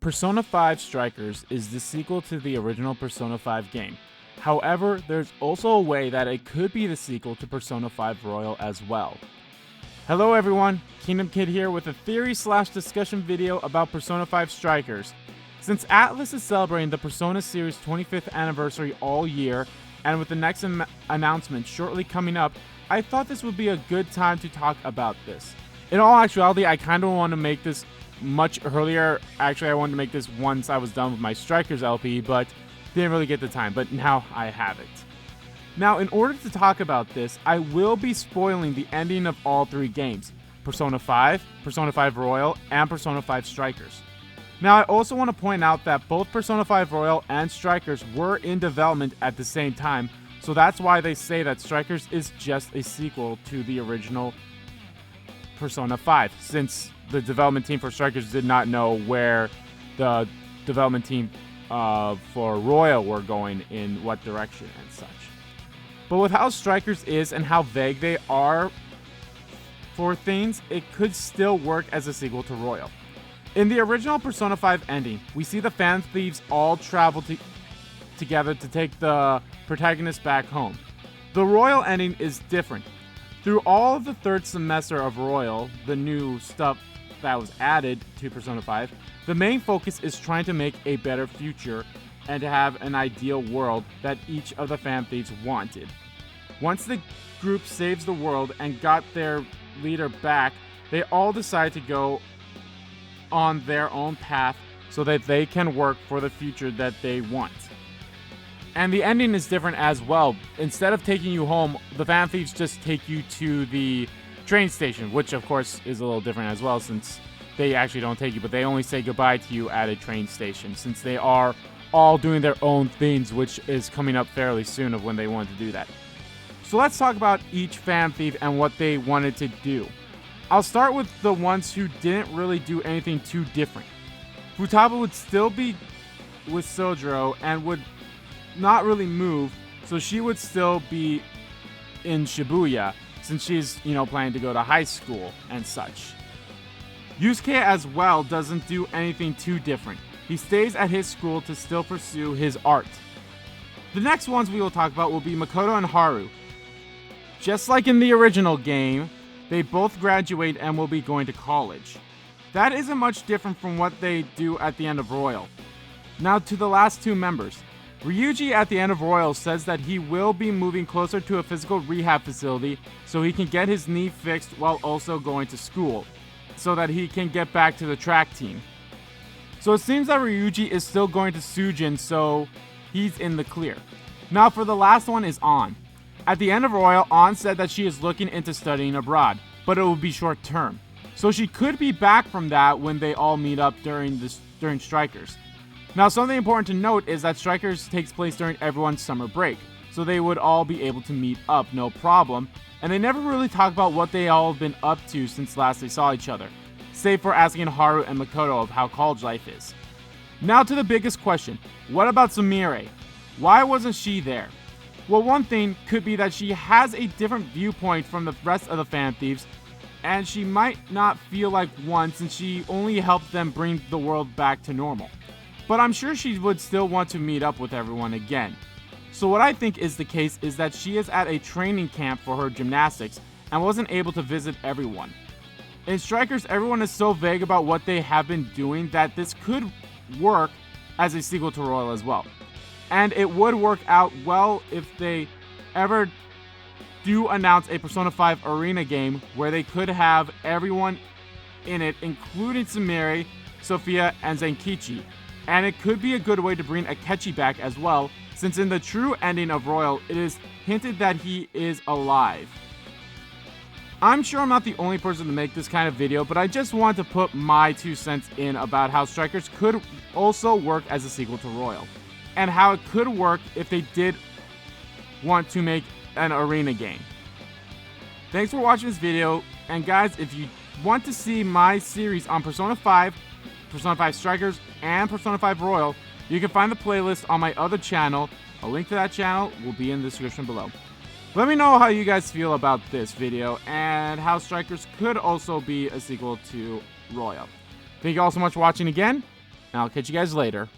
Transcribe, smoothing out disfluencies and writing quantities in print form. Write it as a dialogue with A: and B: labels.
A: Persona 5 Strikers is the sequel to the original Persona 5 game. However, there's also a way that it could be the sequel to Persona 5 Royal as well. Hello everyone, Kingdom Kid here with a theory/discussion video about Persona 5 Strikers. Since Atlus is celebrating the Persona series' 25th anniversary all year, and with the next announcement shortly coming up, I thought this would be a good time to talk about this. In all actuality, I kind of want to make this much earlier. Actually, I wanted to make this once I was done with my Strikers LP, but didn't really get the time, but now I have it. Now, in order to talk about this, I will be spoiling the ending of all three games, Persona 5, Persona 5 Royal, and Persona 5 Strikers. Now, I also want to point out that both Persona 5 Royal and Strikers were in development at the same time, so that's why they say that Strikers is just a sequel to the original Persona 5, since the development team for Strikers did not know where the development team for Royal were going, in what direction and such. But with how Strikers is and how vague they are for things, it could still work as a sequel to Royal. In the original Persona 5 ending, we see the fan thieves all travel together to take the protagonist back home. The Royal ending is different. Through all of the third semester of Royal, the new stuff that was added to Persona 5, the main focus is trying to make a better future and to have an ideal world that each of the fan thieves wanted. Once the group saves the world and got their leader back, they all decide to go on their own path so that they can work for the future that they want. And the ending is different as well. Instead of taking you home, the fan thieves just take you to the train station, which of course is a little different as well, since they actually don't take you, but they only say goodbye to you at a train station, since they are all doing their own things, which is coming up fairly soon of when they want to do that. So let's talk about each fan thief and what they wanted to do. I'll start with the ones who didn't really do anything too different. Futaba would still be with Sojiro and would not really move, so she would still be in Shibuya, since she's, planning to go to high school and such. Yusuke as well doesn't do anything too different. He stays at his school to still pursue his art. The next ones we will talk about will be Makoto and Haru. Just like in the original game, they both graduate and will be going to college. That isn't much different from what they do at the end of Royal. Now to the last two members. Ryuji at the end of Royal says that he will be moving closer to a physical rehab facility so he can get his knee fixed while also going to school, so that he can get back to the track team. So it seems that Ryuji is still going to Sujin, so he's in the clear. Now for the last one is An. At the end of Royal, An said that she is looking into studying abroad, but it will be short term. So she could be back from that when they all meet up during Strikers. Now something important to note is that Strikers takes place during everyone's summer break, so they would all be able to meet up no problem, and they never really talk about what they all have been up to since last they saw each other, save for asking Haru and Makoto of how college life is. Now to the biggest question, what about Sumire? Why wasn't she there? Well, one thing could be that she has a different viewpoint from the rest of the fan thieves, and she might not feel like one since she only helped them bring the world back to normal. But I'm sure she would still want to meet up with everyone again. So what I think is the case is that she is at a training camp for her gymnastics and wasn't able to visit everyone. In Strikers, everyone is so vague about what they have been doing that this could work as a sequel to Royal as well. And it would work out well if they ever do announce a Persona 5 arena game where they could have everyone in it, including Sumire, Sophia, and Zenkichi. And it could be a good way to bring Akechi back as well, since in the true ending of Royal, it is hinted that he is alive. I'm sure I'm not the only person to make this kind of video, but I just want to put my 2 cents in about how Strikers could also work as a sequel to Royal, and how it could work if they did want to make an arena game. Thanks for watching this video, and guys, if you want to see my series on Persona 5, Persona 5 Strikers, and Persona 5 Royal, you can find the playlist on my other channel. A link to that channel will be in the description below. Let me know how you guys feel about this video and how Strikers could also be a sequel to Royal. Thank you all so much for watching again, and I'll catch you guys later.